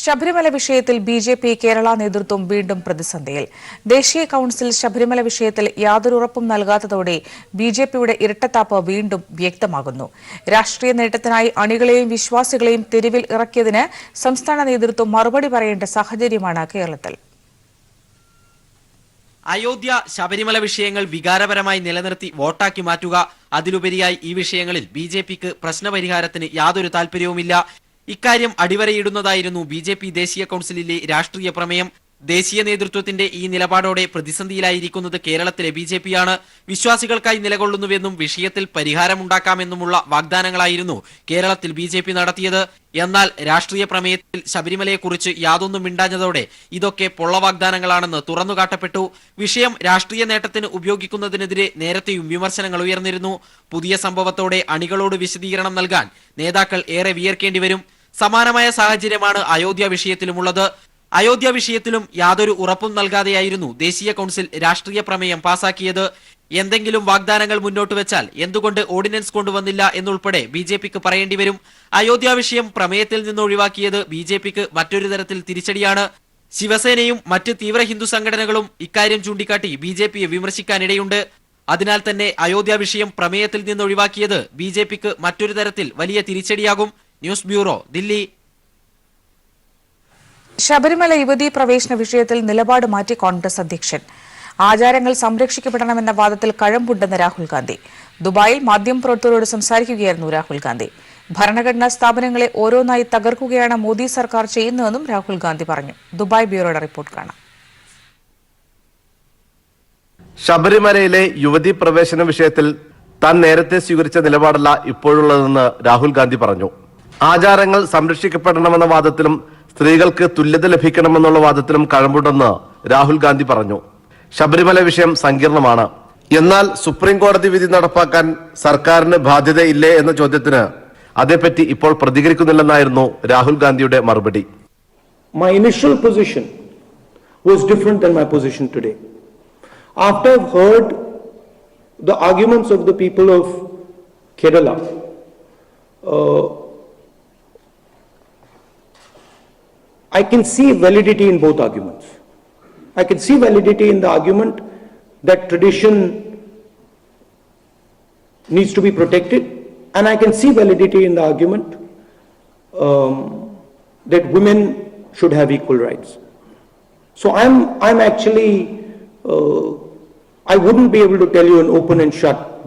ശബരിമല വിഷയത്തിൽ ബിജെപി കേരള നേതൃത്വം വീണ്ടും പ്രതിസന്ധിയിൽ. ദേശീയ കൌൺസിൽ ശബരിമല വിഷയത്തിൽ യാതൊരു ഉറപ്പും നൽകാത്തതോടെ ബിജെപിയുടെ ഇരട്ടത്താപ്പ് വീണ്ടും വ്യക്തമാകുന്നു. രാഷ്ട്രീയ നേട്ടത്തിനായി അണികളെയും വിശ്വാസികളെയും തെരുവിൽ ഇറക്കിയതിന് സംസ്ഥാന നേതൃത്വം മറുപടി പറയേണ്ട സാഹചര്യമാണ് കേരളത്തിൽ. അയോധ്യ, ശബരിമല വിഷയങ്ങൾ വികാരപരമായി നിലനിർത്തി വോട്ടാക്കി മാറ്റുക. അതിലുപരിയായി ഈ വിഷയങ്ങളിൽ ബിജെപിക്ക് പ്രശ്നപരിഹാരത്തിന് യാതൊരു താൽപര്യവുമില്ല. ഇക്കാര്യം അടിവരയിടുന്നതായിരുന്നു ബിജെപി ദേശീയ കൌൺസിലിലെ രാഷ്ട്രീയ പ്രമേയം. ദേശീയ നേതൃത്വത്തിന്റെ ഈ നിലപാടോടെ പ്രതിസന്ധിയിലായിരിക്കുന്നത് കേരളത്തിലെ ബിജെപിയാണ്. വിശ്വാസികൾക്കായി നിലകൊള്ളുന്നുവെന്നും വിഷയത്തിൽ പരിഹാരമുണ്ടാക്കാമെന്നുമുള്ള വാഗ്ദാനങ്ങളായിരുന്നു കേരളത്തിൽ ബിജെപി നടത്തിയത്. എന്നാൽ രാഷ്ട്രീയ പ്രമേയത്തിൽ ശബരിമലയെക്കുറിച്ച് യാതൊന്നും മിണ്ടാഞ്ഞതോടെ ഇതൊക്കെ പൊള്ളവാഗ്ദാനങ്ങളാണെന്ന് തുറന്നുകാട്ടപ്പെട്ടു. വിഷയം രാഷ്ട്രീയ നേട്ടത്തിന് ഉപയോഗിക്കുന്നതിനെതിരെ നേരത്തെയും വിമർശനങ്ങൾ ഉയർന്നിരുന്നു. പുതിയ സംഭവത്തോടെ അണികളോട് വിശദീകരണം നൽകാൻ നേതാക്കൾ ഏറെ വിയർക്കേണ്ടി വരും. സമാനമായ സാഹചര്യമാണ് അയോധ്യ വിഷയത്തിലുമുള്ളത്. അയോധ്യ വിഷയത്തിലും യാതൊരു ഉറപ്പും നൽകാതെയായിരുന്നു ദേശീയ കൌൺസിൽ രാഷ്ട്രീയ പ്രമേയം പാസാക്കിയത്. എന്തെങ്കിലും വാഗ്ദാനങ്ങൾ മുന്നോട്ട് വെച്ചാൽ എന്തുകൊണ്ട് ഓർഡിനൻസ് കൊണ്ടുവന്നില്ല എന്നുൾപ്പെടെ ബിജെപിക്ക് പറയേണ്ടി വരും. അയോധ്യ വിഷയം പ്രമേയത്തിൽ നിന്ന് ഒഴിവാക്കിയത് ബിജെപിക്ക് മറ്റൊരു തരത്തിൽ തിരിച്ചടിയാണ്. ശിവസേനയും മറ്റ് തീവ്ര ഹിന്ദു സംഘടനകളും ഇക്കാര്യം ചൂണ്ടിക്കാട്ടി ബിജെപിയെ വിമർശിക്കാനിടയുണ്ട്. അതിനാൽ തന്നെ അയോധ്യ വിഷയം പ്രമേയത്തിൽ നിന്ന് ഒഴിവാക്കിയത് ബിജെപിക്ക് മറ്റൊരു തരത്തിൽ വലിയ തിരിച്ചടിയാകും. News bureau, Delhi. ശബരിമല യുവതീ പ്രവേശന വിഷയത്തിൽ നിലപാട് മാറ്റി കോൺഗ്രസ് അധ്യക്ഷൻ. ആചാരങ്ങൾ സംരക്ഷിക്കപ്പെടണമെന്ന വാദത്തിൽ കഴമ്പുണ്ടെന്ന് രാഹുൽ ഗാന്ധി. ദുബായിൽ മാധ്യമപ്രവർത്തകരോട് സംസാരിക്കുകയായിരുന്നു രാഹുൽ ഗാന്ധി. ഭരണഘടനാ സ്ഥാപനങ്ങളെ ഓരോന്നായി തകർക്കുകയാണ് മോദി സർക്കാർ ചെയ്യുന്നതെന്നും രാഹുൽ ഗാന്ധി പറഞ്ഞു. ദുബായ് ബ്യൂറോയുടെ റിപ്പോർട്ട് കാണാം. ശബരിമലയിലെ യുവതീ പ്രവേശന വിഷയത്തിൽ താൻ നേരത്തെ സ്വീകരിച്ച നിലപാടല്ല ഇപ്പോഴുള്ളതെന്ന് രാഹുൽ ഗാന്ധി പറഞ്ഞു. ആചാരങ്ങൾ സംരക്ഷിക്കപ്പെടണമെന്ന വാദത്തിലും സ്ത്രീകൾക്ക് തുല്യത ലഭിക്കണമെന്നുള്ള വാദത്തിലും കഴമ്പുണ്ടെന്ന് രാഹുൽ ഗാന്ധി പറഞ്ഞു. ശബരിമല വിഷയം സങ്കീർണമാണ്. എന്നാൽ സുപ്രീം കോടതി വിധി നടപ്പാക്കാൻ സർക്കാരിന് ബാധ്യതയില്ലേ എന്ന ചോദ്യത്തിന് അതേപ്പറ്റി ഇപ്പോൾ പ്രതികരിക്കുന്നില്ലെന്നായിരുന്നു രാഹുൽ ഗാന്ധിയുടെ മറുപടി. My initial position was different than my position today. After I've heard the arguments of the people of Kerala, I can see validity in both arguments. I can see validity in the argument that tradition needs to be protected, and I can see validity in the argument that women should have equal rights. So I'm actually I wouldn't be able to tell you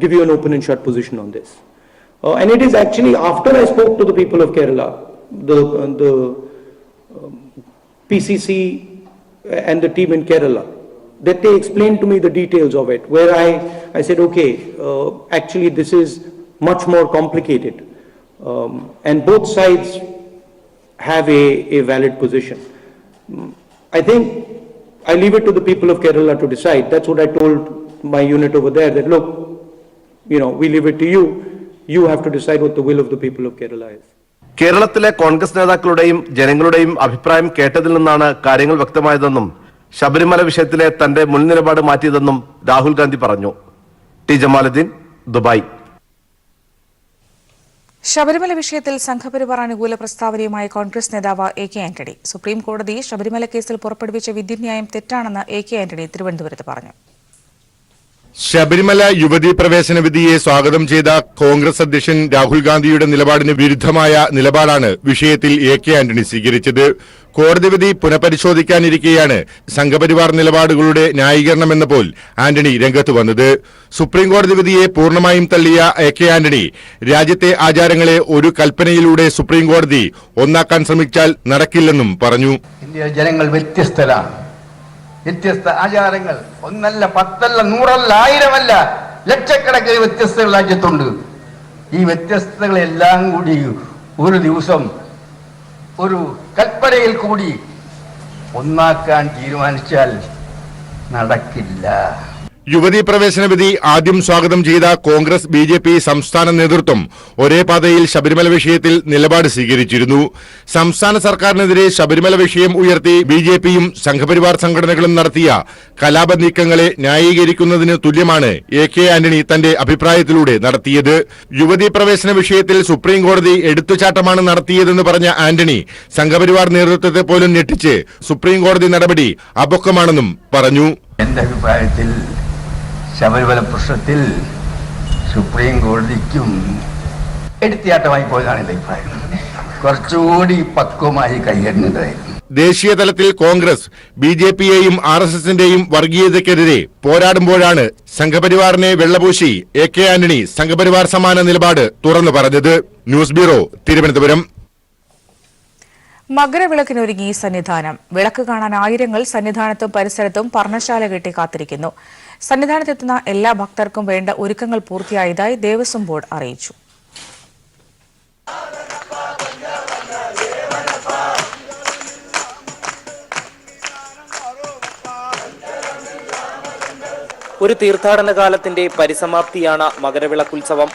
give you an open and shut position on this. And it is actually after I spoke to the people of Kerala, the PCC and the team in Kerala, that they explained to me the details of it, where I said, okay, actually this is much more complicated, and both sides have a valid position. I think I leave it to the people of Kerala to decide. That's what I told my unit over there, that look, we leave it to you. You have to decide what the will of the people of Kerala is. കേരളത്തിലെ കോൺഗ്രസ് നേതാക്കളുടെയും ജനങ്ങളുടെയും അഭിപ്രായം കേട്ടതിൽ നിന്നാണ് കാര്യങ്ങൾ വ്യക്തമായതെന്നും ശബരിമല വിഷയത്തിലെ തന്റെ മുൻ നിലപാട് മാറ്റിയതെന്നും രാഹുൽ ഗാന്ധി പറഞ്ഞു. T Jamaluddin, Dubai. ശബരിമല വിഷയത്തിൽ സംഘപരിവാർ അനുകൂല പ്രസ്താവനയുമായി കോൺഗ്രസ് നേതാവ് എ കെ ആന്റണി. സുപ്രീം കോടതി ശബരിമല കേസിൽ പുറപ്പെടുവിച്ച വിധിന്യായം തെറ്റാണെന്ന് എ കെ ആന്റണി തിരുവനന്തപുരത്ത് പറഞ്ഞു. ശബരിമല യുവതീ പ്രവേശന വിധിയെ സ്വാഗതം ചെയ്ത കോൺഗ്രസ് അധ്യക്ഷൻ രാഹുൽ ഗാന്ധിയുടെ നിലപാടിന് വിരുദ്ധമായ നിലപാടാണ് വിഷയത്തിൽ എ കെ ആന്റണി സ്വീകരിച്ചത്. കോടതി വിധി പുനഃപരിശോധിക്കാനിരിക്കെയാണ് സംഘപരിവാർ നിലപാടുകളുടെ ന്യായീകരണമെന്ന പോൽ ആന്റണി രംഗത്ത് വന്നത്. സുപ്രീം കോടതി വിധിയെ പൂർണ്ണമായും തള്ളിയ എ കെ ആന്റണി രാജ്യത്തെ ആചാരങ്ങളെ ഒരു കൽപ്പനയിലൂടെ സുപ്രീം കോടതി ഒന്നാക്കാൻ ശ്രമിച്ചാൽ നടക്കില്ലെന്നും പറഞ്ഞു. ഇന്ത്യയിലെ ജനങ്ങൾ വ്യത്യസ്ത ആചാരങ്ങൾ, ഒന്നല്ല, പത്തല്ല, നൂറല്ല, ആയിരമല്ല, ലക്ഷക്കണക്കിന് വ്യത്യസ്തകൾ രാജ്യത്തുണ്ട്. ഈ വ്യത്യസ്തതകളെല്ലാം കൂടി ഒരു ദിവസം ഒരു കൽപ്പനയിൽ കൂടി ഒന്നാക്കാൻ തീരുമാനിച്ചാൽ നടക്കില്ല. യുവതീ പ്രവേശന വിധി ആദ്യം സ്വാഗതം ചെയ്ത കോൺഗ്രസ് ബി.ജെ.പി. സംസ്ഥാന നേതൃത്വം ഒരേ പാതയിൽ ശബരിമല വിഷയത്തിൽ നിലപാട് സ്വീകരിച്ചിരുന്നു. സംസ്ഥാന സർക്കാരിനെതിരെ ശബരിമല വിഷയം ഉയർത്തി ബി.ജെ.പിയും സംഘപരിവാർ സംഘടനകളും നടത്തിയ കലാപ നീക്കങ്ങളെ ന്യായീകരിക്കുന്നതിന് തുല്യമാണ് എ.കെ. ആന്റണി തന്റെ അഭിപ്രായത്തിലൂടെ നടത്തിയത്. യുവതീ പ്രവേശന വിഷയത്തിൽ സുപ്രീം കോടതി എടുത്തുചാട്ടമാണ് നടത്തിയതെന്ന് പറഞ്ഞ ആന്റണി സംഘപരിവാർ നേതൃത്വത്തെ പോലും ഞെട്ടിച്ച് സുപ്രീം കോടതി നടപടി അപക്വമാണെന്നും പറഞ്ഞു. എന്റെ അഭിപ്രായത്തിൽ ശബരിമല പ്രശ്നത്തിൽ സുപ്രീം കോടതിക്കും എടുത്തിയാട്ടമായി പോയതാണ് എന്റെ അഭിപ്രായം. കുറച്ചുകൂടി പക്വമായി കൈകാര്യതായിരുന്നു. ദേശീയ തലത്തിൽ കോൺഗ്രസ് ബി.ജെ.പിയെയും ആർ.എസ്.എസിന്റെയും വർഗീയതയ്ക്കെതിരെ പോരാടുമ്പോഴാണ് സംഘപരിവാറിനെ വെള്ളപൂശി എ.കെ. ആന്റണി സംഘപരിവാർ സമാന നിലപാട് തുറന്നു പറഞ്ഞത്. News bureau, Thiruvananthapuram. മകരവിളക്കിനൊരുങ്ങി സന്നിധാനം. വിളക്ക് കാണാൻ ആയിരങ്ങൾ സന്നിധാനത്തും പരിസരത്തും പർണശാല കെട്ടി കാത്തിരിക്കുന്നു. സന്നിധാനത്തെത്തുന്ന എല്ലാ ഭക്തർക്കും വേണ്ട ഒരുക്കങ്ങൾ പൂർത്തിയായതായി ദേവസ്വം ബോർഡ് അറിയിച്ചു. ഒരു തീർത്ഥാടന കാലത്തിന്റെ പരിസമാപ്തിയാണ് മകരവിളക്കുത്സവം.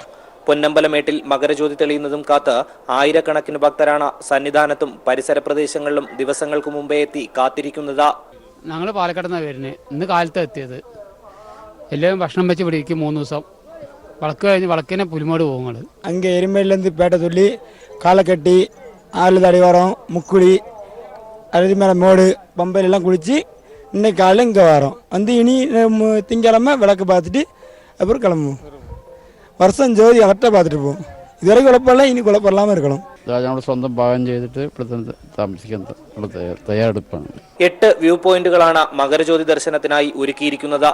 പൊന്നമ്പലമേട്ടിൽ മകരജ്യോതി തെളിയുന്നതും കാത്ത് ആയിരക്കണക്കിന് ഭക്തരാണ് സന്നിധാനത്തും പരിസര പ്രദേശങ്ങളിലും ദിവസങ്ങൾക്ക് മുമ്പേ എത്തി കാത്തിരിക്കുന്നത്. ഞങ്ങൾ പാലക്കാട് നിന്നാണ് വരുന്നത്. ഇന്ന് കാലത്ത് എത്തിയത്. എല്ലാവരും ഭക്ഷണം വെച്ച് ഇവിടെ ഇരിക്കും 3 ദിവസം. വിളക്ക് കഴിഞ്ഞ് വിളക്കിനെ പുലിമോട് പോകുന്നത്. அங்கே எருமையிலேருந்து பேட்டை சொல்லி காலை கட்டி 4 தடி வரோம், முக்குழி அறுதி மேலே மோடு பம்பையிலெல்லாம் குளித்து இன்னைக்கு காலையில் இங்கே வரோம். வந்து இனி திங்கக்கிழமை விளக்கு பார்த்துட்டு அப்புறம் கிளம்புவோம். വർഷം ജോലി കറക്റ്റാ பார்த்துட்டு പോകും. ഇതുവരെ കുഴപ്പമില്ല, ഇനി കുഴപ്പമില്ലാமல் இருக்கணும். ഞങ്ങൾ സ്വന്തം പാകം ചെയ്തിട്ട് ഇവിടെ താമസിക്കാൻ തയ്യാറെടുപ്പാണ്. 8 വ്യൂ പോയിന്റുകളാണ് മകരജ്യോതി ദർശനത്തിനായി ഒരുക്കിയിരിക്കുന്നത്.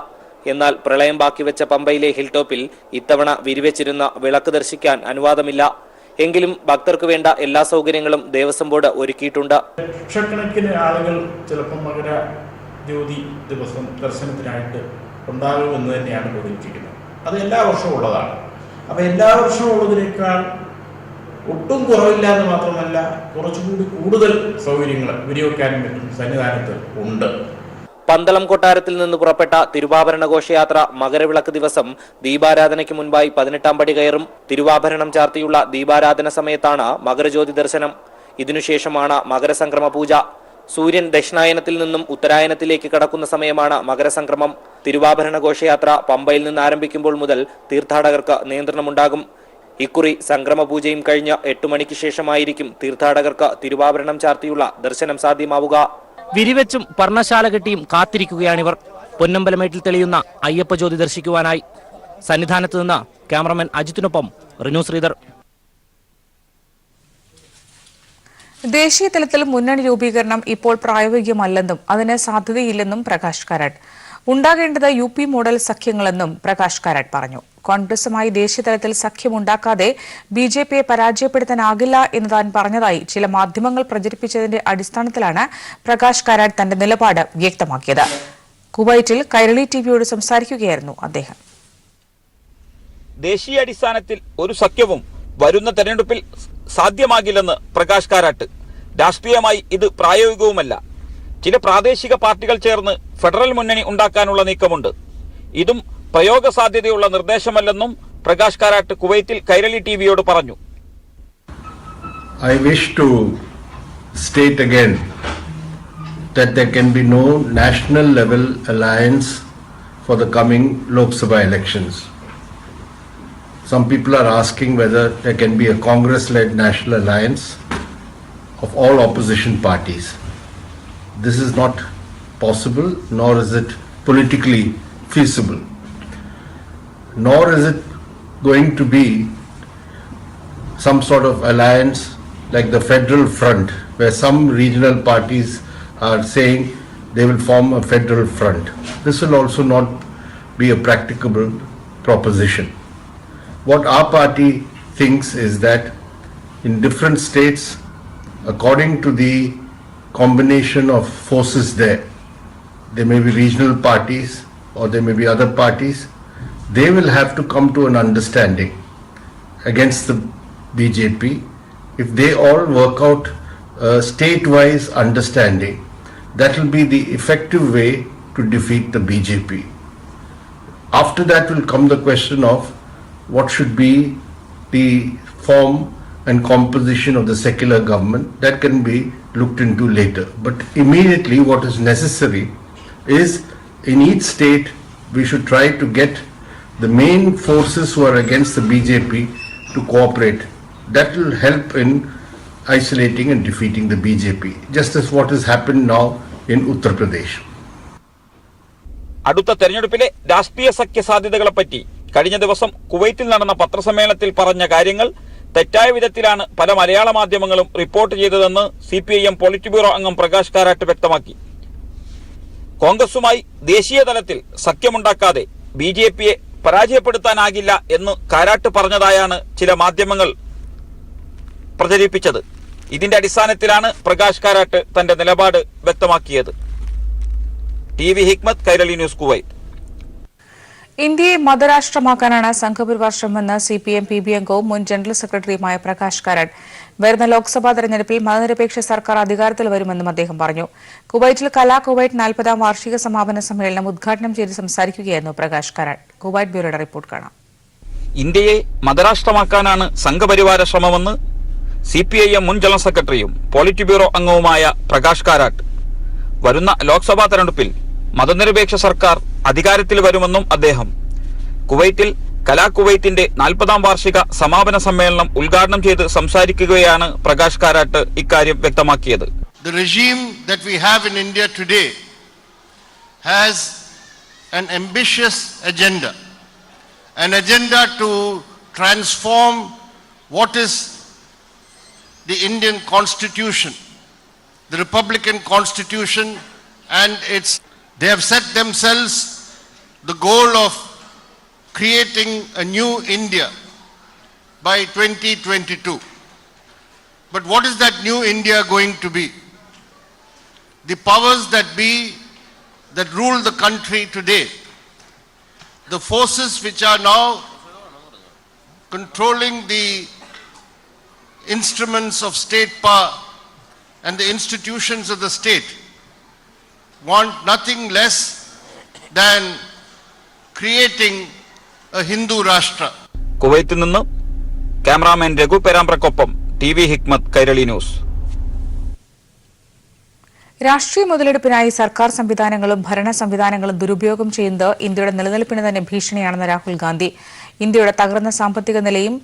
എന്നാൽ പ്രളയം ബാക്കി വെച്ച പമ്പയിലെ ഹിൽ ടോപ്പിൽ ഇത്തവണ വിരിവെച്ചിരുന്ന വിളക്ക് ദർശിക്കാൻ അനുവാദമില്ല. എങ്കിലും ഭക്തർക്ക് വേണ്ട എല്ലാ സൗകര്യങ്ങളും ദേവസ്വം ബോർഡ് ഒരുക്കിയിട്ടുണ്ട്. ലക്ഷക്കണക്കിന് ആളുകൾ ചിലപ്പോൾ മകരജ്യോതി ദിവസം ദർശനത്തിനായിട്ട് ഉണ്ടാകുമെന്ന് തന്നെയാണ് പ്രതീക്ഷിക്കുന്നത്. അത് എല്ലാ വർഷവും ഉള്ളതാണ്. അപ്പോൾ എല്ലാ വർഷവും ഉള്ളതിനേക്കാൾ ഒട്ടും കുറവില്ല എന്ന് മാത്രമല്ല, കുറച്ചുകൂടി കൂടുതൽ സൗകര്യങ്ങൾ വിനിയോഗിക്കാനും പറ്റും സന്നിധാനത്ത് ഉണ്ട്. പന്തളം കൊട്ടാരത്തിൽ നിന്ന് പുറപ്പെട്ട തിരുവാഭരണ ഘോഷയാത്ര മകരവിളക്ക് ദിവസം ദീപാരാധനയ്ക്ക് മുൻപായി 18-ാം പടി കയറും. തിരുവാഭരണം ചാർത്തിയുള്ള ദീപാരാധന സമയത്താണ് മകരജ്യോതി ദർശനം. ഇതിനുശേഷമാണ് മകരസംക്രമ പൂജ. സൂര്യൻ ദക്ഷിണായനത്തിൽ നിന്നും ഉത്തരായനത്തിലേക്ക് കടക്കുന്ന സമയമാണ് മകരസംക്രമം. തിരുവാഭരണ ഘോഷയാത്ര പമ്പയിൽ നിന്ന് ആരംഭിക്കുമ്പോൾ മുതൽ തീർത്ഥാടകർക്ക് നിയന്ത്രണമുണ്ടാകും. ഇക്കുറി സംക്രമ പൂജയും കഴിഞ്ഞ് 8 മണിക്ക് ശേഷമായിരിക്കും തീർത്ഥാടകർക്ക് തിരുവാഭരണം ചാർത്തിയുള്ള ദർശനം സാധ്യമാവുക. വിരിവെച്ചും പർണശാല കെട്ടിയും കാത്തിരിക്കുകയാണിവർ. പൊന്നമ്പലമേട്ടിൽ തെളിയുന്ന അയ്യപ്പ ജ്യോതി ദർശിക്കുവാനായി. സന്നിധാനത്ത് നിന്ന് ക്യാമറമാൻ അജിത്തിനൊപ്പം റിനു ശ്രീധർ. ദേശീയ തലത്തിൽ മുന്നണി രൂപീകരണം ഇപ്പോൾ പ്രായോഗികമല്ലെന്നും അതിന് സാധ്യതയില്ലെന്നും പ്രകാശ് കാരാട്ട്. ഉണ്ടാകേണ്ടത് UP മോഡൽ സഖ്യങ്ങളെന്നും പ്രകാശ് കാരാട്ട് പറഞ്ഞു. കോൺഗ്രസുമായി ദേശീയതലത്തിൽ സഖ്യമുണ്ടാക്കാതെ ബി.ജെ.പിയെ പരാജയപ്പെടുത്താനാകില്ല എന്ന് താൻ പറഞ്ഞതായി ചില മാധ്യമങ്ങൾ പ്രചരിപ്പിച്ചതിന്റെ അടിസ്ഥാനത്തിലാണ് പ്രകാശ് കാരാട്ട് തന്റെ നിലപാട് വ്യക്തമാക്കിയത്. കുവൈറ്റിൽ കൈരളി ടിവിയോട് സംസാരിക്കുകയായിരുന്നു അദ്ദേഹം. ദേശീയ അടിസ്ഥാനത്തിൽ ഒരു സഖ്യവും വരുന്ന തെരഞ്ഞെടുപ്പിൽ സാധ്യമാകില്ലെന്ന് പ്രകാശ് കാരാട്ട്. രാഷ്ട്രീയമായി ഇത് പ്രായോഗികവുമല്ല. ചില പ്രാദേശിക പാർട്ടികൾ ചേർന്ന് ഫെഡറൽ മുന്നണി ഉണ്ടാക്കാനുള്ള നീക്കമുണ്ട്. ഇതും പ്രയോഗ സാധ്യതയുള്ള നിർദ്ദേശമല്ലെന്നും പ്രകാശ് കാരാട്ട് കുവൈത്തിൽ കൈരളി ടിവിയോട് പറഞ്ഞു. I wish to state again that there can be no national level alliance for the coming Lok Sabha elections. Some people are asking whether there can be a Congress-led national alliance of all opposition parties. This is not possible, nor is it politically feasible, nor is it going to be some sort of alliance like the Federal Front, where some regional parties are saying they will form a federal front. This will also not be a practicable proposition. What our party thinks is that in different states, according to the combination of forces there may be regional parties or there may be other parties, they will have to come to an understanding against the BJP. If they all work out a state-wise understanding, that will be the effective way to defeat the BJP. After that will come the question of what should be the form and composition of the secular government. That can be looked into later. But immediately what is necessary is in each state we should try to get the main forces who are against the BJP to cooperate. That will help in isolating and defeating the BJP, just as what has happened now in Uttar Pradesh. അടുത്ത തെരഞ്ഞെടുപ്പിലെ രാഷ്ട്രീയ സഖ്യ സാധ്യതകളെപ്പറ്റി കഴിഞ്ഞ ദിവസം കുവൈറ്റിൽ നടന്ന പത്രസമ്മേളനത്തിൽ പറഞ്ഞ കാര്യങ്ങൾ തെറ്റായ വിധത്തിലാണ് പല മലയാള മാധ്യമങ്ങളും റിപ്പോർട്ട് ചെയ്തതെന്ന് CPIM പോളിറ്റ് ബ്യൂറോ അംഗം പ്രകാശ് കാരാട്ട് വ്യക്തമാക്കി. കോൺഗ്രസുമായി ദേശീയ തലത്തിൽ സഖ്യമുണ്ടാക്കാതെ BJPയെ പരാജയപ്പെടുത്താനാകില്ല എന്ന് കാരാട്ട് പറഞ്ഞതായാണ് ചില മാധ്യമങ്ങൾ പ്രചരിപ്പിച്ചത്. ഇതിന്റെ അടിസ്ഥാനത്തിലാണ് പ്രകാശ് കാരാട്ട് തന്റെ നിലപാട് വ്യക്തമാക്കിയത്. TV Hikmath, Kairali news, Kuwait. ഇന്ത്യയെ മതരാഷ്ട്രമാക്കാനാണ് സംഘപരിവാർ ശ്രമമെന്ന് CPM PB അംഗവും മുൻ ജനറൽ സെക്രട്ടറിയുമായ പ്രകാശ് കാരാട്ട്. വരുന്ന ലോക്സഭാ തെരഞ്ഞെടുപ്പിൽ മതനിരപേക്ഷ സർക്കാർ അധികാരത്തിൽ വരുമെന്നും അദ്ദേഹം പറഞ്ഞു. കുവൈറ്റിൽ കലാ കുവൈറ്റ് 40ാം വാർഷിക സമാപന സമ്മേളനം ഉദ്ഘാടനം ചെയ്ത് സംസാരിക്കുകയായിരുന്നു പ്രകാശ് കാരാട്ട്. കുവൈറ്റ് ബ്യൂറോയുടെ റിപ്പോർട്ട് കാണാം. ഇന്ത്യയെ മതരാഷ്ട്രമാക്കാനാണ് സംഘപരിവാര ശ്രമമെന്ന് CPIM മുൻ ജനറൽ സെക്രട്ടറിയും പോളിറ്റ് ബ്യൂറോ അംഗവുമായ പ്രകാശ് കാരാട്ട്. വരുന്ന ലോക്സഭാ തെരഞ്ഞെടുപ്പിൽ മതനിരപേക്ഷ സർക്കാർ അധികാരത്തിൽ വരുമെന്നും അദ്ദേഹം കുവൈറ്റിൽ കലാ കുവൈത്തിന്റെ 40ാം വാർഷിക സമാപന സമ്മേളനം ഉദ്ഘാടനം ചെയ്ത് സംസാരിക്കുകയാണ് പ്രകാശ് കാരാട്ട് ഇക്കാര്യം വ്യക്തമാക്കിയത്. The regime that we have in India today has an ambitious agenda, an agenda to transform what is the Indian Constitution, the Republican Constitution, and they have set themselves the goal of creating a new India by 2022. But what is that new India going to be? The powers that be that rule the country today, the forces which are now controlling the instruments of state power and the institutions of the state, want nothing less than creating a Hindu Rashtra. കുവൈത്തിൽ നിന്ന് cameraman Raghu പെരാമ്പ്രക്കൊപ്പം TV Hikmath, Kairali news. രാഷ്ട്രീയ മുതലെടുപ്പിനായി സർക്കാർ സംവിധാനങ്ങളും ഭരണ സംവിധാനങ്ങളും ദുരുപയോഗം ചെയ്യുന്നത് ഇന്ത്യയുടെ നിലനിൽപ്പിന് തന്നെ ഭീഷണിയാണെന്ന് രാഹുൽ ഗാന്ധി. ഇന്ത്യയുടെ തകർന്ന സാമ്പത്തിക നിലയും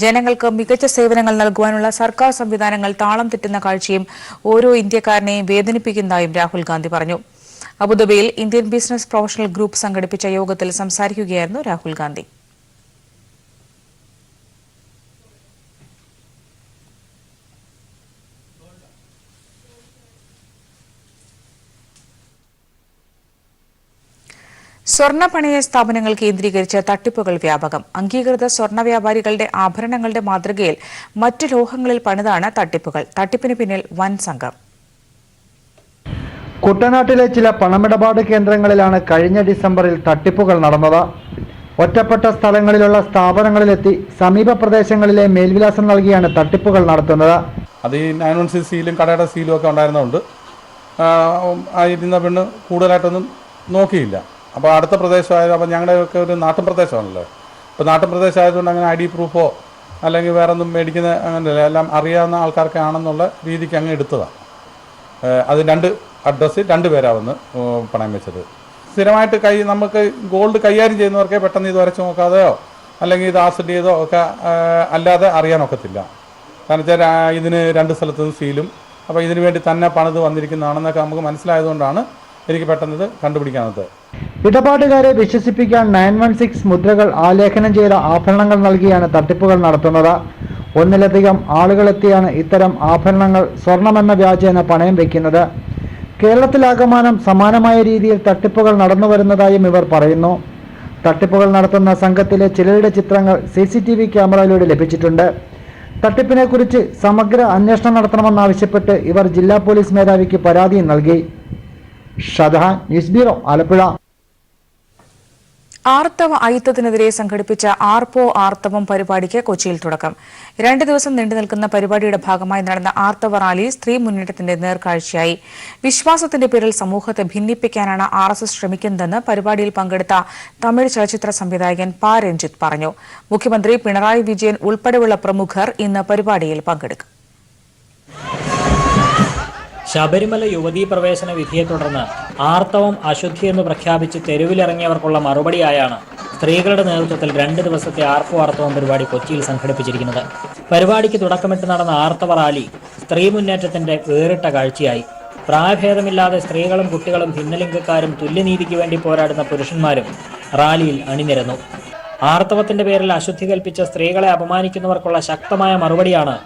ജനങ്ങൾക്ക് മികച്ച സേവനങ്ങൾ നൽകുവാനുള്ള സർക്കാർ സംവിധാനങ്ങൾ താളം തെറ്റുന്ന കാഴ്ചയും ഓരോ ഇന്ത്യക്കാരനെയും വേദനിപ്പിക്കുന്നതായും രാഹുൽ ഗാന്ധി പറഞ്ഞു. അബുദാബിയിൽ ഇന്ത്യൻ ബിസിനസ് പ്രൊഫഷണൽ ഗ്രൂപ്പ് സംഘടിപ്പിച്ച യോഗത്തിൽ സംസാരിക്കുകയായിരുന്നു രാഹുൽ ഗാന്ധി. സ്വർണ്ണ പണയ സ്ഥാപനങ്ങൾ കേന്ദ്രീകരിച്ച് തട്ടിപ്പുകൾ വ്യാപകം. അംഗീകൃത സ്വർണ്ണ വ്യാപാരികളുടെ ആഭരണങ്ങളുടെ മാതൃകയിൽ മറ്റ് ലോഹങ്ങളിൽ പണിതാണ് തട്ടിപ്പുകൾ. തട്ടിപ്പിന് പിന്നിൽ വൻ സംഘം. കുട്ടനാട്ടിലെ ചില പണമിടപാട് കേന്ദ്രങ്ങളിലാണ് കഴിഞ്ഞ ഡിസംബറിൽ തട്ടിപ്പുകൾ നടന്നത്. ഒറ്റപ്പെട്ട സ്ഥലങ്ങളിലുള്ള സ്ഥാപനങ്ങളിലെത്തി സമീപ പ്രദേശങ്ങളിലെ മേൽവിലാസം നൽകിയാണ് തട്ടിപ്പുകൾ നടത്തുന്നത്. അത് ഈ 916 സീലും കടയുടെ സീലും ഒക്കെ ഉണ്ടായിരുന്നതുകൊണ്ട് ഇരുന്ന പെണ്ണ് കൂടുതലായിട്ടൊന്നും നോക്കിയില്ല. അപ്പോൾ അടുത്ത പ്രദേശമായത്, അപ്പോൾ ഞങ്ങളുടെയൊക്കെ ഒരു നാട്ടിൻ പ്രദേശമാണല്ലോ. ഇപ്പോൾ നാട്ടിൻ പ്രദേശമായതുകൊണ്ട് അങ്ങനെ ID പ്രൂഫോ അല്ലെങ്കിൽ വേറെ ഒന്നും മേടിക്കുന്ന അങ്ങനെയല്ല, എല്ലാം അറിയാവുന്ന ആൾക്കാർക്ക് ആണെന്നുള്ള രീതിക്ക് അങ്ങ് എടുത്തതാണ്. അത് 2 അഡ്രസ്സിൽ 2 പേരാണ് വന്ന് പണയം വെച്ചത്. സ്ഥിരമായിട്ട് നമുക്ക് ഗോൾഡ് കൈകാര്യം ചെയ്യുന്നവർക്കെ പെട്ടെന്ന് ഇത് വരച്ച് നോക്കാതെയോ അല്ലെങ്കിൽ ഇത് ആസിഡ് ചെയ്തോ ഒക്കെ അല്ലാതെ അറിയാനൊക്കത്തില്ല. കാരണം വെച്ചാൽ ഇതിന് 2 സ്ഥലത്തു നിന്ന് സീലും, അപ്പോൾ ഇതിനു വേണ്ടി തന്നെ പണിത് വന്നിരിക്കുന്നതാണെന്നൊക്കെ നമുക്ക് മനസ്സിലായതുകൊണ്ടാണ് എനിക്ക് പെട്ടെന്ന് ഇത് കണ്ടുപിടിക്കാനത്. ഇടപാടുകാരെ വിശ്വസിപ്പിക്കാൻ 916 മുദ്രകൾ ആലേഖനം ചെയ്ത ആഭരണങ്ങൾ നൽകിയാണ് തട്ടിപ്പുകൾ നടത്തുന്നത്. ഒന്നിലധികം ആളുകളെത്തിയാണ് ഇത്തരം ആഭരണങ്ങൾ സ്വർണമെന്ന വ്യാജേന പണയം വയ്ക്കുന്നത്. കേരളത്തിലാകമാനം സമാനമായ രീതിയിൽ തട്ടിപ്പുകൾ നടന്നു വരുന്നതായും ഇവർ പറയുന്നു. തട്ടിപ്പുകൾ നടത്തുന്ന സംഘത്തിലെ ചിലരുടെ ചിത്രങ്ങൾ CCTV ക്യാമറയിലൂടെ ലഭിച്ചിട്ടുണ്ട്. തട്ടിപ്പിനെക്കുറിച്ച് സമഗ്ര അന്വേഷണം നടത്തണമെന്നാവശ്യപ്പെട്ട് ഇവർ ജില്ലാ പോലീസ് മേധാവിക്ക് പരാതിയും നൽകി. Shajahan, news bureau, Alappuzha. ആർത്തവ അയിത്തത്തിനെതിരെ സംഘടിപ്പിച്ച ആർപ്പോ ആർത്തവം പരിപാടിക്ക് കൊച്ചിയിൽ തുടക്കം 2 ദിവസം നീണ്ടുനിൽക്കുന്ന പരിപാടിയുടെ ഭാഗമായി നടന്ന ആർത്തവ റാലി സ്ത്രീ മുന്നേറ്റത്തിന്റെ നേർക്കാഴ്ചയായി. വിശ്വാസത്തിന്റെ പേരിൽ സമൂഹത്തെ ഭിന്നിപ്പിക്കാനാണ് RSS ശ്രമിക്കുന്നതെന്ന് പരിപാടിയിൽ പങ്കെടുത്ത തമിഴ് ചലച്ചിത്ര സംവിധായകൻ പ. രഞ്ജിത്ത് പറഞ്ഞു. മുഖ്യമന്ത്രി പിണറായി വിജയൻ ഉൾപ്പെടെയുള്ള പ്രമുഖർ ഇന്ന് പരിപാടിയിൽ പങ്കെടുക്കും. ശബരിമല യുവതീ പ്രവേശന വിധിയെ തുടർന്ന് ആർത്തവം അശുദ്ധിയെന്ന് പ്രഖ്യാപിച്ച് തെരുവിലിറങ്ങിയവർക്കുള്ള മറുപടിയായാണ് സ്ത്രീകളുടെ നേതൃത്വത്തിൽ 2 ദിവസത്തെ ആർപ്പോ ആർത്തവം പരിപാടി കൊച്ചിയിൽ സംഘടിപ്പിച്ചിരിക്കുന്നത്. പരിപാടിക്ക് തുടക്കമിട്ട് നടന്ന ആർത്തവ റാലി സ്ത്രീ മുന്നേറ്റത്തിന്റെ വേറിട്ട കാഴ്ചയായി. പ്രായഭേദമില്ലാതെ സ്ത്രീകളും കുട്ടികളും ഭിന്നലിംഗക്കാരും തുല്യനീതിക്ക് വേണ്ടി പോരാടുന്ന പുരുഷന്മാരും റാലിയിൽ അണിനിരന്നു. ആർത്തവത്തിന്റെ പേരിൽ അശുദ്ധി കൽപ്പിച്ച സ്ത്രീകളെ അപമാനിക്കുന്നവർക്കുള്ള ശക്തമായ മറുപടിയാണ്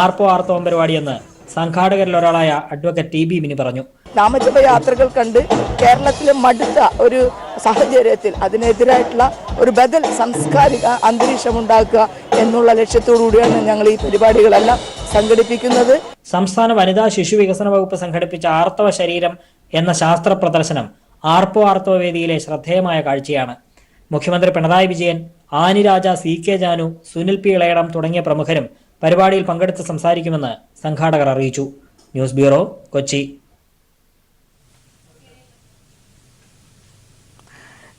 ആർപ്പോ ആർത്തവം പരിപാടിയെന്ന് സംഘാടകരിൽ ഒരാളായ അഡ്വക്കേറ്റ് TB മിനി പറഞ്ഞു. നാമജപ യാത്രകൾ കണ്ട് കേരളത്തിലെ മടുത്ത ഒരു സാഹചര്യത്തിൽ അതിനെതിരായിട്ടുള്ള ഒരു ബദൽ സാംസ്കാരിക അന്തരീക്ഷം ഉണ്ടാക്കുക എന്നുള്ള ലക്ഷ്യത്തോടുകൂടിയാണ് ഞങ്ങൾ ഈ പരിപാടികളെല്ലാം സംഘടിപ്പിക്കുന്നത്. സംസ്ഥാന വനിതാ ശിശു വികസന വകുപ്പ് സംഘടിപ്പിച്ച ആർത്തവ ശരീരം എന്ന ശാസ്ത്ര പ്രദർശനം ആർപ്പോ ആർത്തവ വേദിയിലെ ശ്രദ്ധേയമായ കാഴ്ചയാണ്. മുഖ്യമന്ത്രി പിണറായി വിജയൻ, ആനി രാജ, CK ജാനു, സുനിൽ P. ഇളയടം തുടങ്ങിയ പ്രമുഖരും പരിപാടിയിൽ പങ്കെടുത്ത് സംസാരിക്കുമെന്ന് സംഘാടകർ അറിയിച്ചു. News bureau, Kochi.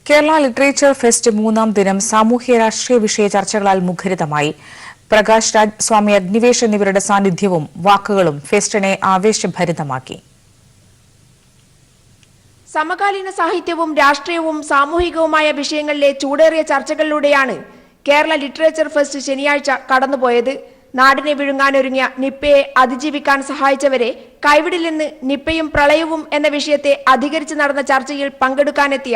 Kerala literature fest 3ാം ദിനം സാമൂഹ്യ രാഷ്ട്രീയ വിഷയ ചർച്ചകളാൽ മുഖരിതമായി. പ്രകാശ് രാജ്, സ്വാമി അഗ്നിവേശ് എന്നിവരുടെ സാന്നിധ്യവും വാക്കുകളും ഫെസ്റ്റിനെ ആവേശഭരിതമാക്കി. സമകാലീന സാഹിത്യവും രാഷ്ട്രീയവും സാമൂഹികവുമായ വിഷയങ്ങളിലെ ചൂടേറിയ ചർച്ചകളിലൂടെയാണ് കേരള ലിറ്ററേച്ചർ ഫെസ്റ്റ് ശനിയാഴ്ച കടന്നുപോയത്. നാടിനെ വിഴുങ്ങാനൊരുങ്ങിയ നിപ്പയെ അതിജീവിക്കാൻ സഹായിച്ചവരെ കൈവിടില്ലെന്ന് നിപ്പയും പ്രളയവും എന്ന വിഷയത്തെ അധികരിച്ച് നടന്ന ചർച്ചയിൽ പങ്കെടുക്കാനെത്തിയ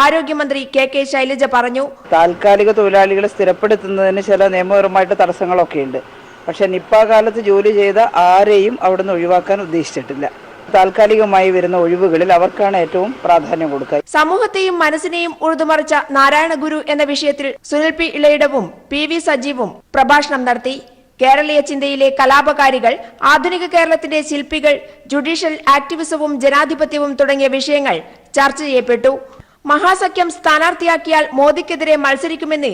ആരോഗ്യമന്ത്രി KK ശൈലജ പറഞ്ഞു. താൽക്കാലിക തൊഴിലാളികളെ സ്ഥിരപ്പെടുത്തുന്നതിന് ചില നിയമപരമായിട്ട് തടസ്സങ്ങളൊക്കെ ഉണ്ട്. പക്ഷെ നിപ്പ കാലത്ത് ജോലി ചെയ്ത ആരെയും അവിടുന്ന് ഒഴിവാക്കാൻ ഉദ്ദേശിച്ചിട്ടില്ല. താൽക്കാലികമായി വരുന്ന ഒഴിവുകളിൽ അവർക്കാണ് ഏറ്റവും പ്രാധാന്യം കൊടുക്കുക. സമൂഹത്തെയും മനസ്സിനെയും ഉഴുതുമറിച്ച നാരായണ ഗുരു എന്ന വിഷയത്തിൽ സുനിൽ P. ഇളയിടവും PV സജീവും പ്രഭാഷണം നടത്തി. കേരളീയ ചിന്തയിലെ കലാപകാരികൾ, ആധുനിക കേരളത്തിന്റെ ശില്പികൾ, ജുഡീഷ്യൽ ആക്ടിവിസവും ജനാധിപത്യവും തുടങ്ങിയ വിഷയങ്ങൾ ചർച്ച ചെയ്യപ്പെട്ടു. മഹാസഖ്യം സ്ഥാനാർത്ഥിയാക്കിയാൽ മോദിക്കെതിരെ മത്സരിക്കുമെന്ന്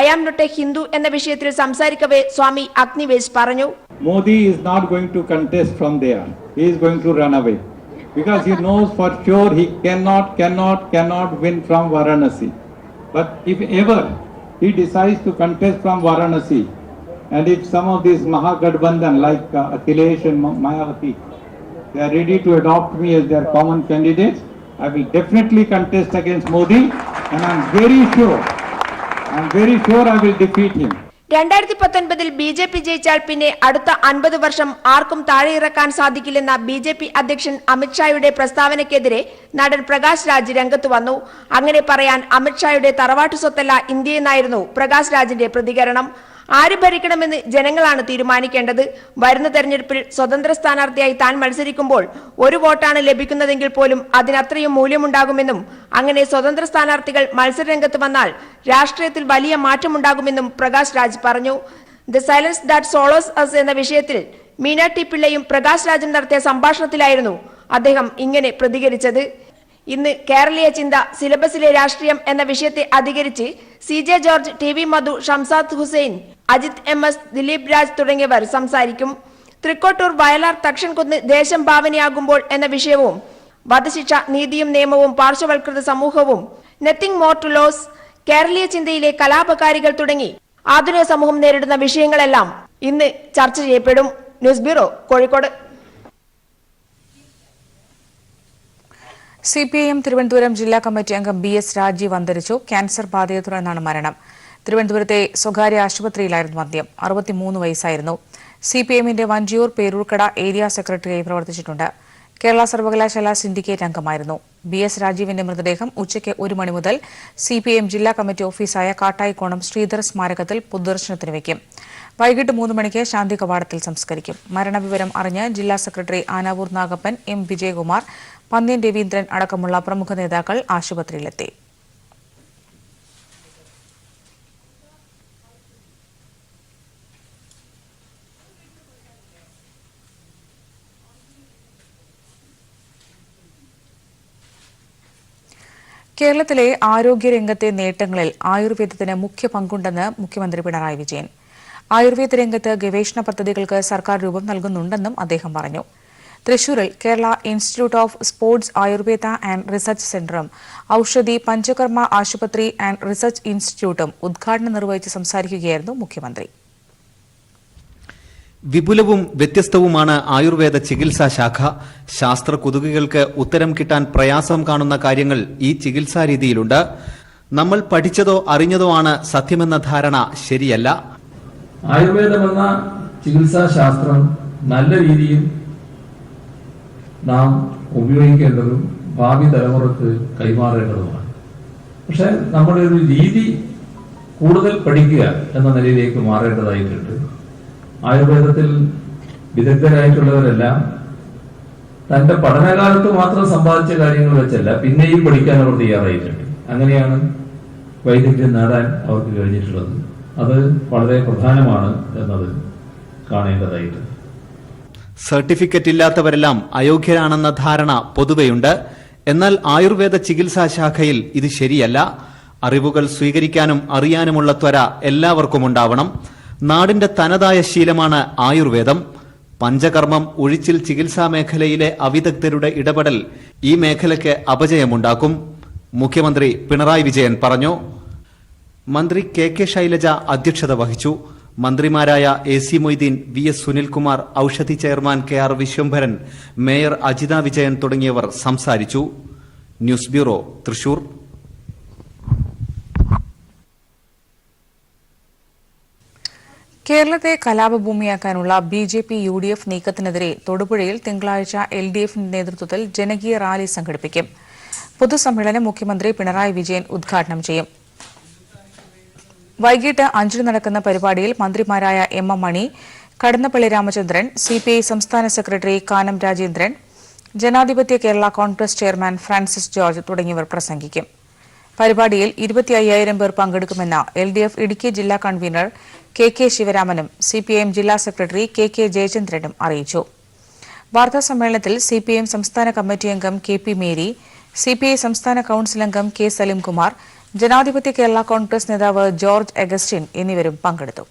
I am not a Hindu എന്ന വിഷയത്തിൽ സംസാരിക്കവേ സ്വാമി അഗ്നിവേശ് പറഞ്ഞു. Modi is not going to contest from there. He is going to run away because he knows for sure he cannot win from Varanasi. But if ever he decides to contest from Varanasi, and if some of these Mahagathbandhan like Akhilesh and Mayawati, they are ready to adopt me as their common candidates, I will definitely contest against Modi, and I am very sure I will defeat him. 2019 BJP ജയിച്ചാൽ പിന്നെ അടുത്ത 50 വർഷം ആർക്കും താഴെയിറക്കാൻ സാധിക്കില്ലെന്ന BJP അധ്യക്ഷൻ അമിത്ഷായുടെ പ്രസ്താവനയ്ക്കെതിരെ നടൻ പ്രകാശ് രാജ് രംഗത്ത് വന്നു. അങ്ങനെ പറയാൻ അമിത്ഷായുടെ തറവാട്ടു സ്വത്തല്ല ഇന്ത്യയെന്നായിരുന്നു പ്രകാശ് രാജിന്റെ പ്രതികരണം. ആര് ഭരിക്കണമെന്ന് ജനങ്ങളാണ് തീരുമാനിക്കേണ്ടത്. വരുന്ന തെരഞ്ഞെടുപ്പിൽ സ്വതന്ത്ര സ്ഥാനാർത്ഥിയായി താൻ മത്സരിക്കുമ്പോൾ 1 വോട്ടാണ് ലഭിക്കുന്നതെങ്കിൽ പോലും അതിനത്രയും മൂല്യമുണ്ടാകുമെന്നും അങ്ങനെ സ്വതന്ത്ര സ്ഥാനാർത്ഥികൾ മത്സരരംഗത്ത് വന്നാൽ രാഷ്ട്രീയത്തിൽ വലിയ മാറ്റമുണ്ടാകുമെന്നും പ്രകാശ് രാജ് പറഞ്ഞു. The silence that swallows us എന്ന വിഷയത്തിൽ മീന T. പിള്ളയും പ്രകാശ് രാജും നടത്തിയ സംഭാഷണത്തിലായിരുന്നു അദ്ദേഹം ഇങ്ങനെ പ്രതികരിച്ചത്. ഇന്ന് കേരളീയ ചിന്ത, സിലബസിലെ രാഷ്ട്രീയം എന്ന വിഷയത്തെ അധികരിച്ച് CJ ജോർജ്, TV മധു, ഷംസാദ് ഹുസൈൻ, അജിത് MS, ദിലീപ് രാജ് തുടങ്ങിയവർ സംസാരിക്കും. തൃക്കോട്ടൂർ, വയലാർ, തക്ഷൻകുന്ന് ദേശം ഭാവനയാകുമ്പോൾ എന്ന വിഷയവും, വധശിക്ഷ, നീതിയും നിയമവും, പാർശ്വവൽകൃത സമൂഹവും, നത്തിങ് മോർ ടു ലോസ്, കേരളീയ ചിന്തയിലെ കലാപകാരികൾ തുടങ്ങി ആധുനിക സമൂഹം നേരിടുന്ന വിഷയങ്ങളെല്ലാം ഇന്ന് ചർച്ച ചെയ്യപ്പെടും. News bureau, Kozhikode. CPIM Thiruvananthapuram ജില്ലാ കമ്മിറ്റി അംഗം BS രാജീവ് അന്തരിച്ചു. ക്യാൻസർ ബാധയെ തുടർന്നാണ് മരണം. തിരുവനന്തപുരത്തെ സ്വകാര്യ ആശുപത്രിയിലായിരുന്നു അന്ത്യം. 63 വയസ്സായിരുന്നു. CPIMന്റെ വഞ്ചിയൂർ പേരൂർക്കട ഏരിയ സെക്രട്ടറിയായി പ്രവർത്തിച്ചിട്ടുണ്ട്. കേരള സർവകലാശാല സിൻഡിക്കേറ്റ് അംഗമായിരുന്നു. BS രാജീവിന്റെ മൃതദേഹം ഉച്ചയ്ക്ക് 1 മണി മുതൽ CPIM ജില്ലാ കമ്മിറ്റി ഓഫീസായ കാട്ടായിക്കോണം ശ്രീധർ സ്മാരകത്തിൽ പൊതുദർശനത്തിന് വയ്ക്കും. വൈകിട്ട് 3 മണിക്ക് ശാന്തി കവാടത്തിൽ സംസ്കരിക്കും. മരണവിവരം അറിഞ്ഞ് ജില്ലാ സെക്രട്ടറി ആനാവൂർ നാഗപ്പൻ, M. വിജയകുമാർ, പന്ന്യൻ രവീന്ദ്രൻ അടക്കമുള്ള പ്രമുഖ നേതാക്കൾ ആശുപത്രിയിലെത്തി. കേരളത്തിലെ ആരോഗ്യരംഗത്തെ നേട്ടങ്ങളിൽ ആയുർവേദത്തിന് മുഖ്യ പങ്കുണ്ടെന്ന് മുഖ്യമന്ത്രി പിണറായി വിജയൻ. ആയുർവേദ രംഗത്ത് ഗവേഷണ പദ്ധതികൾക്ക് സർക്കാർ രൂപം നൽകുന്നുണ്ടെന്നും അദ്ദേഹം പറഞ്ഞു. തൃശൂരിൽ Kerala institute of sports Ayurveda and research സെന്ററും ഔഷധി പഞ്ചകർമ്മ ആശുപത്രി ആൻഡ് റിസർച്ച് ഇൻസ്റ്റിറ്റ്യൂട്ടും ഉദ്ഘാടനം നിർവഹിച്ച് സംസാരിക്കുകയായിരുന്നു മുഖ്യമന്ത്രി. വിപുലവും വ്യത്യസ്തവുമാണ് ആയുർവേദ ചികിത്സാ ശാഖ. ശാസ്ത്ര കുതുകികൾക്ക് ഉത്തരം കിട്ടാൻ പ്രയാസം കാണുന്ന കാര്യങ്ങൾ ഈ ചികിത്സാ രീതിയിലുണ്ട്. നമ്മൾ പഠിച്ചതോ അറിഞ്ഞതോ ആണ് സത്യമെന്ന ധാരണ ശരിയല്ല. ആയുർവേദമെന്ന ചികിത്സാ ശാസ്ത്രം നല്ല രീതിയിൽ നാം ഉപയോഗിക്കേണ്ടതും ഭാവി തലമുറക്ക് കൈമാറേണ്ടതുമാണ്. പക്ഷെ നമ്മുടെ ഒരു രീതി കൂടുതൽ പഠിക്കുക എന്ന നിലയിലേക്ക് മാറേണ്ടതായിട്ടുണ്ട്. ആയുർവേദത്തിൽ വിദഗ്ധരായിട്ടുള്ളവരെല്ലാം തന്റെ പഠനകാലത്ത് മാത്രം സമ്പാദിച്ച കാര്യങ്ങൾ വെച്ചല്ല പിന്നെയും പഠിക്കാൻ അവർ തയ്യാറായിട്ടുണ്ട്. അങ്ങനെയാണ് വൈദഗ്ധ്യം നേടാൻ അവർക്ക് കഴിഞ്ഞിട്ടുള്ളത്. അത് വളരെ പ്രധാനമാണ് എന്നത് കാണേണ്ടതായിട്ടുണ്ട്. സർട്ടിഫിക്കറ്റ് ഇല്ലാത്തവരെല്ലാം അയോഗ്യരാണെന്ന ധാരണ പൊതുവെയുണ്ട്. എന്നാൽ ആയുർവേദ ചികിത്സാ ശാഖയിൽ ഇത് ശരിയല്ല. അറിവുകൾ സ്വീകരിക്കാനും അറിയാനുമുള്ള ത്വര എല്ലാവർക്കും ഉണ്ടാവണം. നാടിന്റെ തനതായ ശീലമാണ് ആയുർവേദം. പഞ്ചകർമ്മം ഒഴിച്ചിൽ ചികിത്സാ മേഖലയിലെ അവിദഗ്ധരുടെ ഇടപെടൽ ഈ മേഖലയ്ക്ക് അപജയമുണ്ടാക്കും. മുഖ്യമന്ത്രി പിണറായി വിജയൻ പറഞ്ഞു. മന്ത്രി കെ ശൈലജ അധ്യക്ഷത വഹിച്ചു. മന്ത്രിമാരായ AC Moideen, VS Sunil Kumar, Oushadhi chairman KR Viswambharan, mayor Ajitha Vijayan തുടങ്ങിയവർ സംസാരിച്ചു. News bureau, Thrissur. കേരളത്തെ കലാപഭൂമിയാക്കാനുള്ള BJP-UDF നീക്കത്തിനെതിരെ തൊടുപുഴയിൽ തിങ്കളാഴ്ച LDF-ന്റെ നേതൃത്വത്തിൽ ജനകീയ റാലി സംഘടിപ്പിക്കും. പൊതുസമ്മേളനം മുഖ്യമന്ത്രി പിണറായി വിജയൻ ഉദ്ഘാടനം ചെയ്യും. വൈകിട്ട് 5 നടക്കുന്ന പരിപാടിയിൽ മന്ത്രിമാരായ M. മണി, കടന്നപ്പള്ളി രാമചന്ദ്രൻ, CPI സംസ്ഥാന സെക്രട്ടറി കാനം രാജേന്ദ്രൻ, ജനാധിപത്യ Kerala Congress chairman Francis George തുടങ്ങിയവർ പ്രസംഗിക്കും. പരിപാടിയിൽ 25,000 പേർ പങ്കെടുക്കുമെന്ന് LDF ഇടുക്കി ജില്ലാ കൺവീനർ KK ശിവരാമനും CPIM ജില്ലാ സെക്രട്ടറി KK ജയചന്ദ്രനും അറിയിച്ചു. വാർത്താസമ്മേളനത്തിൽ CPIM സംസ്ഥാന കമ്മിറ്റി അംഗം KP മേരി, CPI സംസ്ഥാന കൌൺസിൽ അംഗം K. സലിംകുമാർ, ജനാധിപത്യ കേരള കോൺഗ്രസ് നേതാവ് ജോർജ് അഗസ്റ്റിൻ എന്നിവരും പങ്കെടുത്തു.